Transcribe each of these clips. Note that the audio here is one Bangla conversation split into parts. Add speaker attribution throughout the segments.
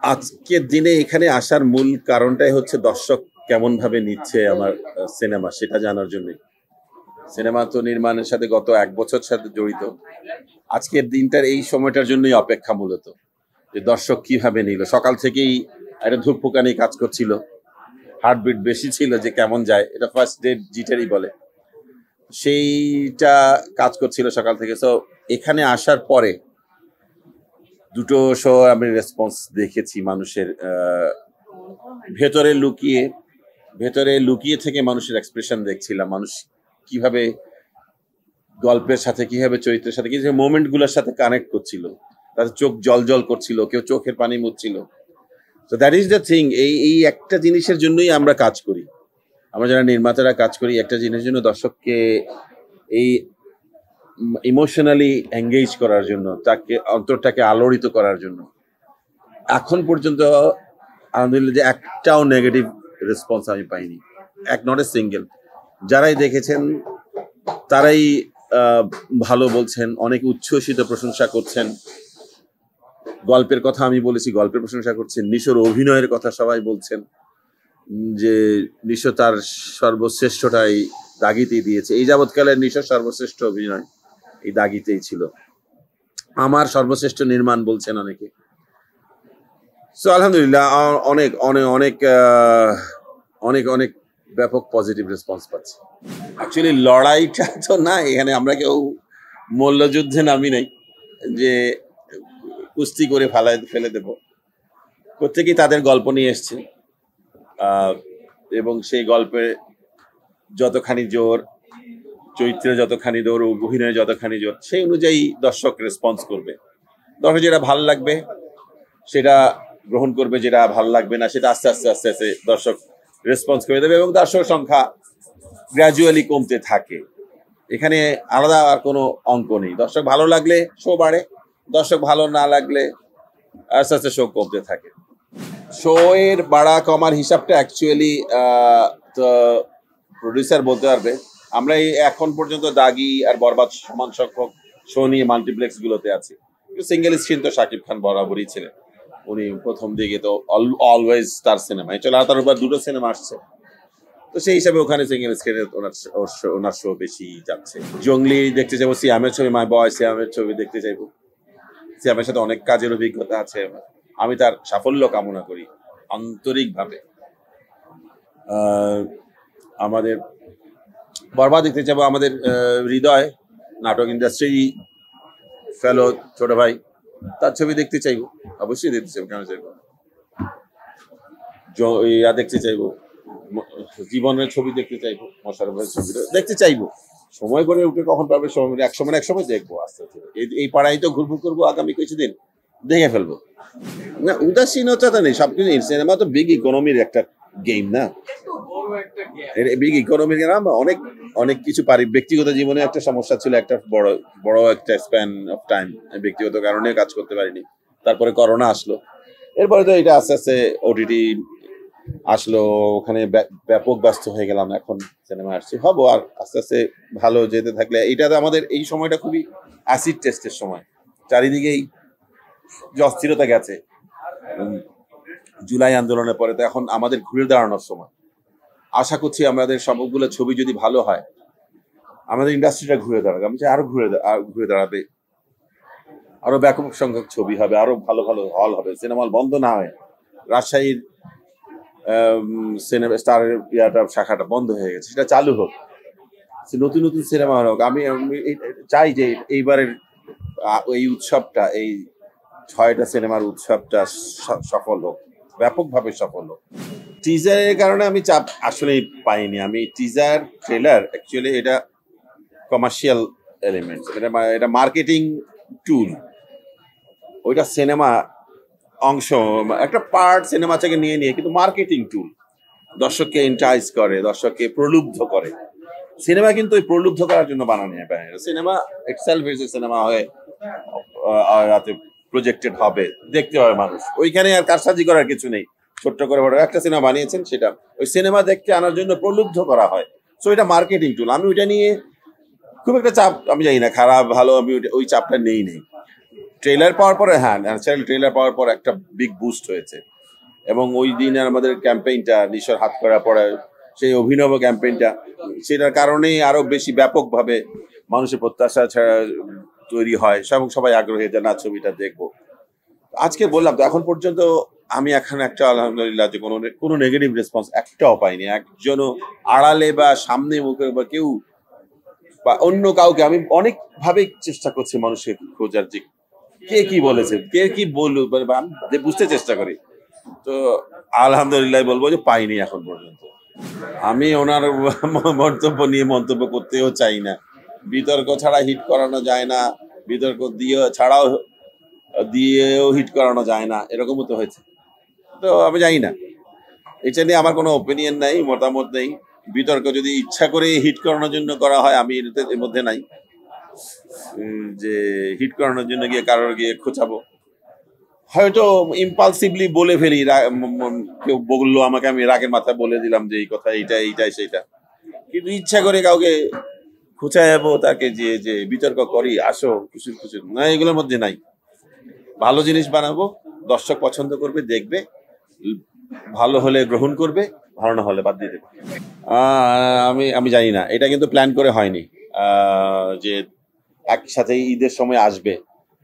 Speaker 1: আজকের দিনে এখানে আসার মূল কারণটাই হচ্ছে দর্শক কেমন ভাবে নিচ্ছে আমার সিনেমা সেটা জানার জন্য। সিনেমা তো নির্মাণের সাথে গত 1 বছর সাথে জড়িত। আজকের দিনটার এই সময়টার জন্যই অপেক্ষা মূলত, যে দর্শক কিভাবে নিল। সকাল থেকেই একটা ধূপফুকানি কাজ করছিল, হার্টবিট বেশি ছিল যে কেমন যায়, এটা ফার্স্ট ডে জিটারই বলে, সেইটা কাজ করছিল সকাল থেকে। তো এখানে আসার পরে দুটো শো আমি রেসপন্স দেখেছি মানুষের। ভেতরে লুকিয়ে ভেতরে লুকিয়ে থেকে মানুষের এক্সপ্রেশন দেখছিলাম, মানুষ কিভাবে গল্পের সাথে, কিভাবে চরিত্রের সাথে, কিভাবে মোমেন্ট গুলোর সাথে কানেক্ট করছিল। তাদের চোখ জল জল করছিল, কেউ চোখের পানি মুছছিল। তো দ্যাট ইজ দ্য থিং। এই এই একটা জিনিসের জন্যই আমরা কাজ করি, আমরা যারা নির্মাতারা কাজ করি একটা জিনিসের জন্য, দর্শককে এই ইমোশনালি এঙ্গেজ করার জন্য, তাকে অন্তরটাকে আলোড়িত করার জন্য। এখন পর্যন্ত আলহামদুলিল্লাহ যে একটাও নেগেটিভ রেসপন্স আমি পাইনি, নট এ সিঙ্গেল। যারাই দেখেছেন তারাই ভালো বলছেন, অনেক উচ্ছ্বসিত প্রশংসা করছেন। গল্পের কথা আমি বলেছি, গল্পের প্রশংসা করছেন। নিশোর অভিনয়ের কথা সবাই বলছেন, যে নিশো তার সর্বশ্রেষ্ঠটাই দাগিতেই দিয়েছে। এই যাবৎকালের নিশোর সর্বশ্রেষ্ঠ অভিনয় এই দাগিতেই ছিল। আমার সর্বশ্রেষ্ঠ নির্মাণ বলছেন অনেকে। সো আলহামদুলিল্লাহ অনেক অনেক অনেক অনেক অনেক ব্যাপক পজিটিভ রেসপন্স পাচ্ছি। অ্যাকচুয়ালি লড়াইটা তো না, এখানে আমরা কেউ মল্লযুদ্ধে নামি নাই যে কুস্তি করে ফেলে দেব। প্রত্যেকেই তাদের গল্প নিয়ে এসছে, এবং সেই গল্পে যতখানি জোর, চরিত্রে যতখানি জোর, অভিনয়ে যতখানি জোর, সেই অনুযায়ী দর্শক রেসপন্স করবে। দর্শক যেটা ভালো লাগবে সেটা গ্রহণ করবে, যেটা ভালো লাগবে না সেটা আস্তে আস্তে আস্তে আস্তে দর্শক রেসপন্স করে দেবে, এবং দর্শক সংখ্যা গ্র্যাজুয়ালি কমতে থাকে। এখানে আলাদা আর কোনো অঙ্ক নেই। দর্শক ভালো লাগলে শো বাড়ে, দর্শক ভালো না লাগলে আস্তে আস্তে শো কমতে থাকে। শো এর বাড়া কমার হিসাবটা অ্যাকচুয়ালি তো প্রডিউসার বলতে পারবে। আমরা এই এখন পর্যন্ত দাগি আর বরবাদ সমান সংখ্যক শো নিয়ে মাল্টিপ্লেক্স গুলোতে আছি। সিঙ্গেল স্ক্রিন তো শাকিব খান বরাবরই ছিলেন, উনি প্রথম দিকে তো অলওয়েজ তার সিনেমা চলে, আর তার উপর দুটো সিনেমা আসছে, তো সেই হিসাবে ওখানে সিঙ্গেল স্ক্রিনে ওনার শো বেশি যাচ্ছে। জঙ্গলি দেখতে যাবো, সিয়ামের ছবি, মাই বয় সিয়ামের ছবি দেখতে চাইবো। সিয়ামের সাথে অনেক কাজের অভিজ্ঞতা আছে, আমি তার সাফল্য কামনা করি আন্তরিকভাবে। আমাদের বরবাদ দেখতে যাবো, আমাদের হৃদয় নাটক ইন্ডাস্ট্রি ফেলো ছোট ভাই, তার ছবি দেখতে চাইবো, অবশ্যই দেখতে চাইবো, কেন চাইবো। দেখতে চাইবো, জীবনের ছবি দেখতে চাইবো, মশারফের ছবি দেখতে চাইবো। সময় করে উঠে কখন পাবে সময়, এক সময় দেখবো আস্তে আস্তে। এই পাড়াই তো ঘুরবো করবো আগামী কিছুদিন, দেখে ফেলবো না। উদাসীনতা নেই, সবকিছু। সিনেমা তো বিগ ইকোনমির একটা গেম না, বিগ ইকোনমির গেম। অনেক অনেক কিছু পারি, ব্যক্তিগত জীবনে একটা সমস্যা ছিল, একটা বড় একটা স্প্যান অফ টাইম ব্যক্তিগত কারণে কাজ করতে পারিনি। তারপরে করোনা আসলো, এরপরে তো এটা আস্তে আস্তে ওটিটি আসলো, ওখানে ব্যাপক ব্যস্ত হয়ে গেলাম। এখন সিনেমা আসছে, হবো আর আস্তে আস্তে ভালো যেতে থাকলে। এটা তো আমাদের এই সময়টা খুবই অ্যাসিড টেস্টের সময়, চারিদিকেই যে অস্থিরতা গেছে জুলাই আন্দোলনের পরে, তো এখন আমাদের ঘুরে দাঁড়ানোর সময়। আশা করছি আমাদের সবগুলো ছবি যদি ভালো হয়, আমাদের ইন্ডাস্ট্রিটা ঘুরে দাঁড়াবে, আমি চাই আরো ঘুরে দাঁড়াবে, আরো ব্যাপক সংখ্যক ছবি হবে, আরো ভালো ভালো হল হবে, সিনেমা হল বন্ধ না হয়। রাজশাহীর সিনেমা স্টারের শাখাটা বন্ধ হয়ে গেছে, সেটা চালু হোক, নতুন নতুন সিনেমা হোক। আমি চাই যে এইবারের এই উৎসবটা, এই 6টা সিনেমার উৎসবটা সফল হোক, ব্যাপকভাবে সফল হোক। টিজারের কারণে আমি চাপ আসলে পাইনি। আমি টিজার ট্রেলার অ্যাকচুয়ালি এটা কমার্শিয়াল এলিমেন্টস, এটা মার্কেটিং টুল। ওইটা সিনেমা অংশ, একটা পার্ট সিনেমা থেকে নিয়ে কিন্তু মার্কেটিং টুল, দর্শককে এন্টাইজ করে, দর্শককে প্রলুব্ধ করে। সিনেমা কিন্তু ওই প্রলুব্ধ করার জন্য বানানো হয়। Cinema itself is a cinema হয়ে রাতে প্রজেক্টেড হবে, দেখতে হবে মানুষ, ওইখানে আর কারসাজি করার কিছু নেই। ছোট্ট করে বড় একটা সিনেমা বানিয়েছেন, সেটা ওই সিনেমা দেখতে আনার জন্য প্রলুব্ধ করা হয়। সো এটা মার্কেটিং টুল। আমি ওইটা নিয়ে খুব একটা চাপ, আমি জানি না খারাপ ভালো, আমি ওই চাপটা নেই। ট্রেলার পাওয়ার পরে, হ্যাঁ ন্যাচারাল ট্রেলার পাওয়ার পর একটা বিগ বুস্ট হয়েছে। এবং ওই দিন আমাদের ক্যাম্পেইনটা নিশোর হাত করা পড়ে, সেই অভিনব ক্যাম্পেইনটা, সেটার কারণেই আরো বেশি ব্যাপকভাবে মানুষের প্রত্যাশা তৈরি হয় এবং সবাই আগ্রহী যে না ছবিটা দেখবো। আজকে বললাম তো, এখন পর্যন্ত আমি এখন একটা আলহামদুলিল্লাহ যে কোনো নেগেটিভ রেসপন্স একটাও পাইনি। একজনও আড়ালে বা সামনে মুখে বা কেউ বা অন্য কাউকে, আমি অনেক ভাবে চেষ্টা করছি মানুষকে খোঁজার যে কে কি বলেছে, কে কি বললো, আমি বুঝতে চেষ্টা করি। তো আলহামদুলিল্লাহ বলবো যে পাইনি এখন পর্যন্ত। আমি ওনার মন্তব্য নিয়ে মন্তব্য করতেও চাই না। বিতর্ক ছাড়া হিট করানো যায় না, বিতর্ক দিয়েও হিট করানো যায় না, এরকমও তো হয়েছে। তো আমি জানি না, এটা নিয়ে আমার কোনো ওপিনিয়ন নাই, মতামত নেই। বিতর্ক যদি ইচ্ছা করে হিট করানোর জন্য করা হয়, আমি এর মধ্যে নাই যে হিট করানোর জন্য গিয়ে কারোর গিয়ে খোঁচাবো। হয়তো ইম্পালসিভলি বলে ফেলি, কেউ বললো আমাকে, আমি রাগের মাথায় বলে দিলাম যে এই কথা, এইটাই সেইটা। কিন্তু ইচ্ছা করে কাউকে খুঁচাবো, তাকে যে বিতর্ক করি, আসো খুশির না, এগুলোর মধ্যে নাই। ভালো জিনিস বানাবো, দর্শক পছন্দ করবে, দেখবে, ভালো হলে গ্রহণ করবে, ভালো না হলে বাদ দিয়ে দেবে। আমি জানি না, এটা কিন্তু প্ল্যান করে হয়নি যে একসাথে ঈদের সময় আসবে।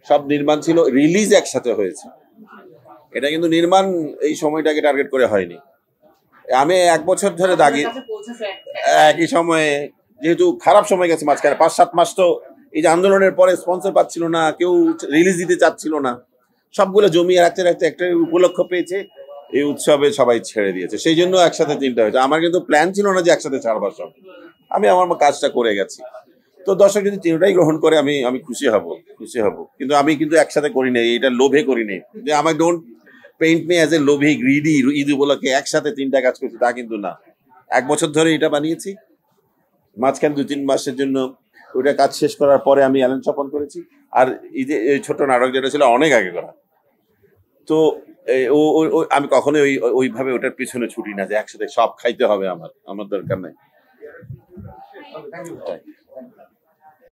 Speaker 1: সব নির্মাণ ছিল, রিলিজ একসাথে হয়েছে। এটা কিন্তু নির্মাণ এই সময়টাকে টার্গেট করে হয়নি। আমি 1 বছর ধরে দাগি একই সময়ে, যেহেতু খারাপ সময় গেছে মাঝখানে 5-7 মাস, তো এই যে আন্দোলনের পরে স্পন্সর পাচ্ছিল না, কেউ রিলিজ দিতে চাচ্ছিল না, সবগুলো জমিয়ে রাখতে রাখতে একটা উপলক্ষ পেয়েছে, এই উৎসবে সবাই ছেড়ে দিয়েছে। সেই জন্য একসাথে 3টা হয়েছে। আমার কিন্তু প্ল্যান ছিল না যে একসাথে ছাড়বার সব, আমি আমার কাজটা করে গেছি। তো দর্শক যদি 3টাই গ্রহণ করে, আমি খুশি হব। কিন্তু আমি কিন্তু একসাথে করি নাই, এটা লোভে করি নাই। যে আমার don't paint me as a লোভী গ্রিডি, ঈদ উপলক্ষে একসাথে 3টা কাজ করছি, তা কিন্তু না। 1 বছর ধরে এটা বানিয়েছি, মাঝখানে 2-3 মাসের জন্য ওইটা কাজ শেষ করার পরে আমি অ্যালেন স্বপন করেছি। আর এই ছোট নাটক যেটা ছিল অনেক আগে করা। তো আমি কখনোই ওইভাবে ওটার পিছনে ছুটি না যে একসাথে সব খাইতে হবে, আমার দরকার নাই।